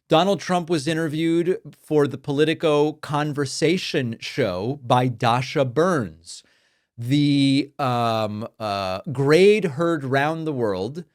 Donald Trump was interviewed for the Politico Conversation show by Dasha Burns. The grade heard round the world,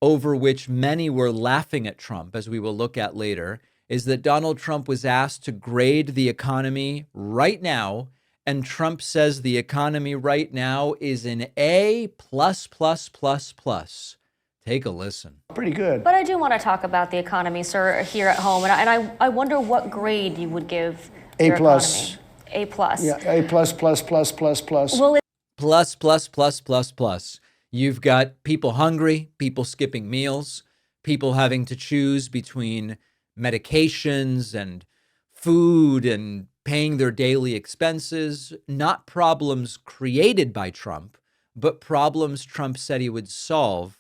over which many were laughing at Trump, as we will look at later, is that Donald Trump was asked to grade the economy right now. And Trump says the economy right now is an A plus plus plus plus. Take a listen. Pretty good. But I do want to talk about the economy, sir, here at home. And I wonder what grade you would give your A+. economy. A plus. Yeah, A plus plus plus plus plus. Well, Plus, plus, plus, plus, plus. You've got people hungry, people skipping meals, people having to choose between medications and food and paying their daily expenses. Not problems created by Trump, but problems Trump said he would solve,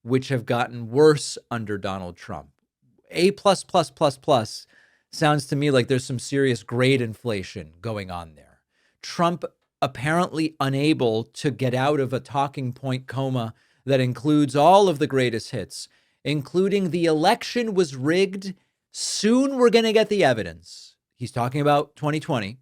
which have gotten worse under Donald Trump. A plus plus plus plus sounds to me like there's some serious grade inflation going on there. Trump apparently unable to get out of a talking point coma that includes all of the greatest hits, including the election was rigged. Soon we're going to get the evidence. He's talking about 2020.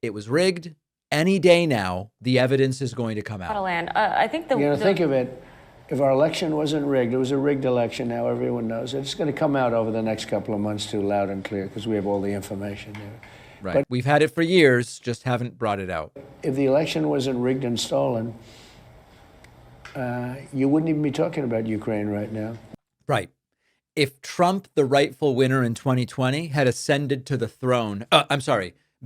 It was rigged. Any day now, the evidence is going to come out. I think Think of it. If our election wasn't rigged, it was a rigged election. Now everyone knows it. It's going to come out over the next couple of months too, loud and clear, because we have all the information there. Right. But we've had it for years, just haven't brought it out. if the election wasn't rigged and stolen, you wouldn't even be talking about Ukraine right now. Right. If Trump, the rightful winner in 2020, had ascended to the throne,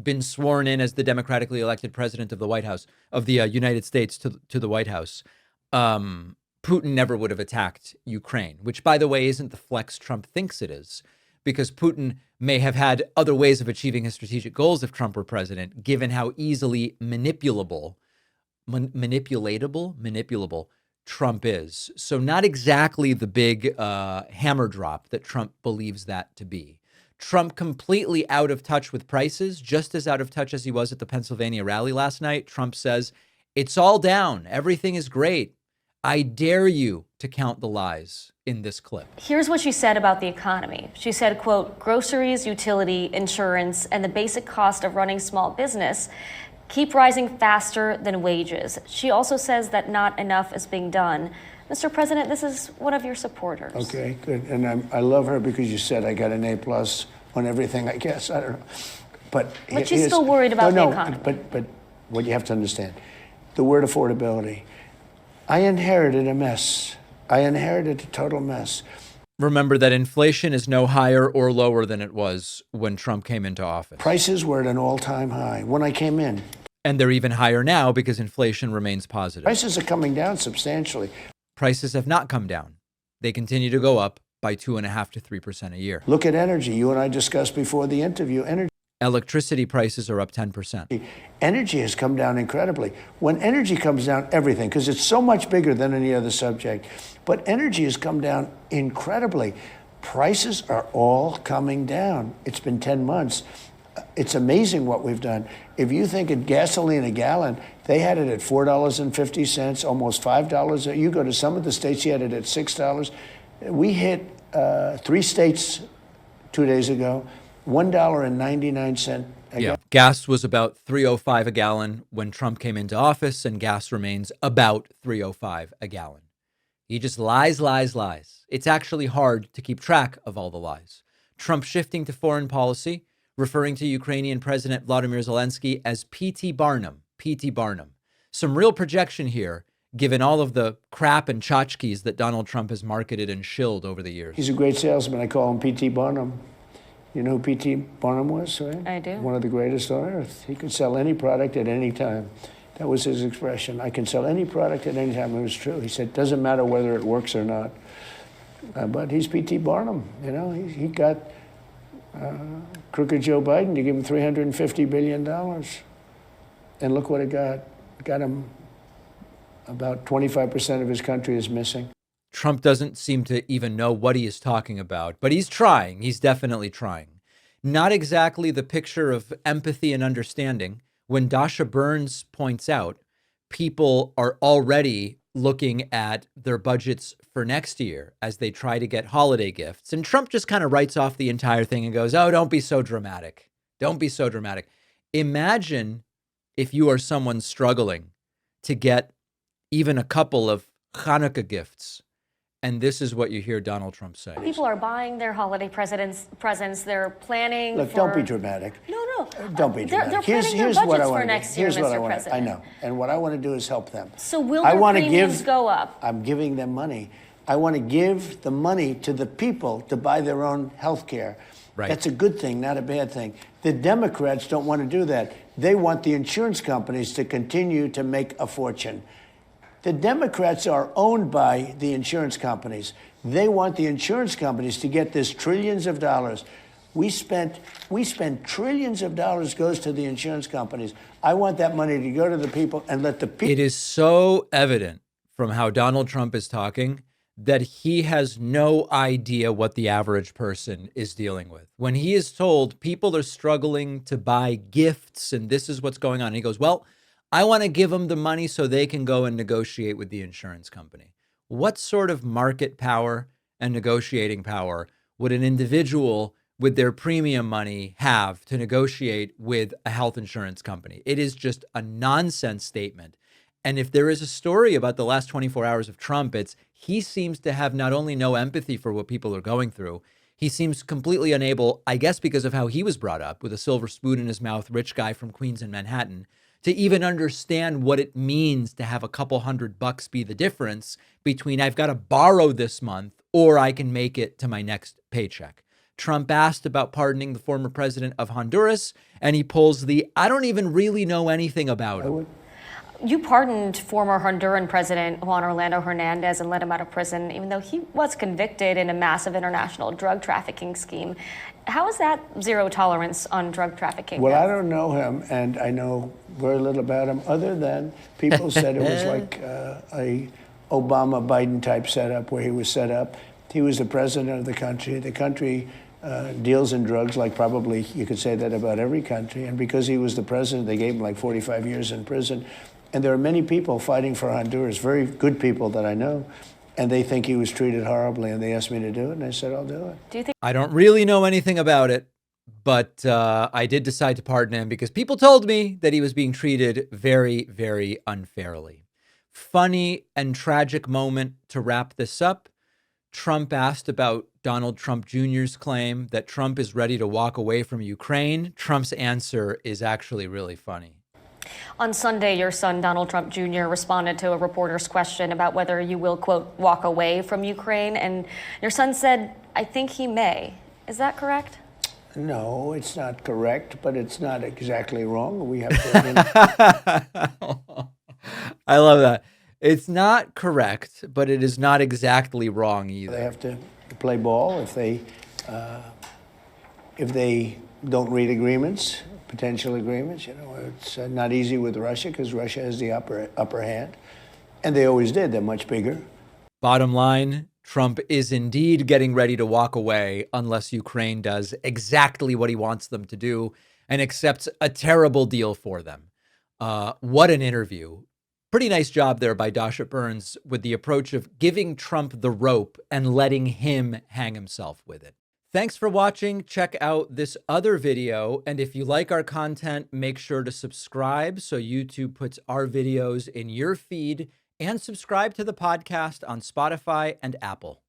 been sworn in as the democratically elected president of the White House, of the United States to the White House, Putin never would have attacked Ukraine, which, by the way, isn't the flex Trump thinks it is, because Putin may have had other ways of achieving his strategic goals if Trump were president, given how easily manipulatable Trump is. So not exactly the big hammer drop that Trump believes that to be. Trump completely out of touch with prices, just as out of touch as he was at the Pennsylvania rally last night. Trump says, it's all down. Everything is great. I dare you to count the lies in this clip. Here's what she said about the economy. She said, quote, groceries, utility, insurance, and the basic cost of running small business keep rising faster than wages. She also says that not enough is being done. Mr. President, this is one of your supporters. Okay, good. And I love her because you said I got an A plus on everything, I guess. I don't know. But she's still worried about the economy. But what you have to understand, the word affordability. I inherited a mess. I inherited a total mess. Remember that inflation is no higher or lower than it was when Trump came into office. Prices were at an all-time high when I came in. And they're even higher now because inflation remains positive. Prices are coming down substantially. Prices have not come down. They continue to go up by 2.5% to 3% a year. Look at energy. You and I discussed before the interview. Electricity prices are up 10%. Energy has come down incredibly. When energy comes down, everything, because it's so much bigger than any other subject, but energy has come down incredibly. Prices are all coming down. It's been 10 months. It's amazing what we've done. If you think of gasoline a gallon, they had it at $4.50, almost $5. You go to some of the states, you had it at $6. We hit 3 states 2 days ago. $1.99 a gallon. Gas was about $3.05 a gallon when Trump came into office, and gas remains about $3.05 a gallon. He just lies, lies, lies. It's actually hard to keep track of all the lies. Trump shifting to foreign policy, referring to Ukrainian President Vladimir Zelensky as P.T. Barnum. P.T. Barnum. Some real projection here, given all of the crap and tchotchkes that Donald Trump has marketed and shilled over the years. He's a great salesman. I call him P.T. Barnum. You know who P.T. Barnum was, right? I do. One of the greatest on earth. He could sell any product at any time. That was his expression. I can sell any product at any time. It was true. He said, doesn't matter whether it works or not. But he's P.T. Barnum. You know, he got crooked Joe Biden to give him $350 billion. And look what it got. It got him about 25% of his country is missing. Trump doesn't seem to even know what he is talking about, but he's trying. He's definitely trying. Not exactly the picture of empathy and understanding when Dasha Burns points out people are already looking at their budgets for next year as they try to get holiday gifts. And Trump just kind of writes off the entire thing and goes, oh, don't be so dramatic. Don't be so dramatic. Imagine if you are someone struggling to get even a couple of Hanukkah gifts. And this is what you hear Donald Trump say. People are buying their holiday presents. They're planning. Look, don't be dramatic. No. Don't be dramatic. They're planning their budgets for next year, Mr. President. I know. And what I want to do is help them. So will their premiums go up? I'm giving them money. I want to give the money to the people to buy their own health care. Right. That's a good thing, not a bad thing. The Democrats don't want to do that. They want the insurance companies to continue to make a fortune. The Democrats are owned by the insurance companies. They want the insurance companies to get this trillions of dollars. We spend trillions of dollars goes to the insurance companies. I want that money to go to the people and let the people. It is so evident from how Donald Trump is talking that he has no idea what the average person is dealing with. When he is told people are struggling to buy gifts and this is what's going on, he goes, well, I want to give them the money so they can go and negotiate with the insurance company. What sort of market power and negotiating power would an individual with their premium money have to negotiate with a health insurance company? It is just a nonsense statement. And if there is a story about the last 24 hours of Trump, it's he seems to have not only no empathy for what people are going through, he seems completely unable, I guess because of how he was brought up with a silver spoon in his mouth, rich guy from Queens and Manhattan, to even understand what it means to have a couple $100 be the difference between I've got to borrow this month or I can make it to my next paycheck. Trump asked about pardoning the former president of Honduras, and he pulls the I don't even really know anything about him. You pardoned former Honduran President Juan Orlando Hernandez and let him out of prison, even though he was convicted in a massive international drug trafficking scheme. How is that zero tolerance on drug trafficking? Well, I don't know him, and I know very little about him, other than people said it was like a Obama-Biden type setup where he was set up. He was the president of the country. The country deals in drugs like probably you could say that about every country. And because he was the president, they gave him like 45 years in prison. And there are many people fighting for Honduras, very good people that I know, and they think he was treated horribly, and they asked me to do it, and I said, I'll do it. Do you think? I don't really know anything about it, but I did decide to pardon him because people told me that he was being treated very, very unfairly. Funny and tragic moment to wrap this up. Trump asked about Donald Trump Jr.'s claim that Trump is ready to walk away from Ukraine. Trump's answer is actually really funny. On Sunday, your son, Donald Trump Jr., responded to a reporter's question about whether you will, quote, walk away from Ukraine. And your son said, I think he may. Is that correct? No, it's not correct, but it's not exactly wrong. We have to. I love that. It's not correct, but it is not exactly wrong either. They have to play ball if they don't read agreements. Potential agreements, it's not easy with Russia because Russia has the upper hand, and they always did. They're much bigger. Bottom line, Trump is indeed getting ready to walk away unless Ukraine does exactly what he wants them to do and accepts a terrible deal for them. What an interview. Pretty nice job there by Dasha Burns with the approach of giving Trump the rope and letting him hang himself with it. Thanks for watching. Check out this other video. And if you like our content, make sure to subscribe so YouTube puts our videos in your feed, and subscribe to the podcast on Spotify and Apple.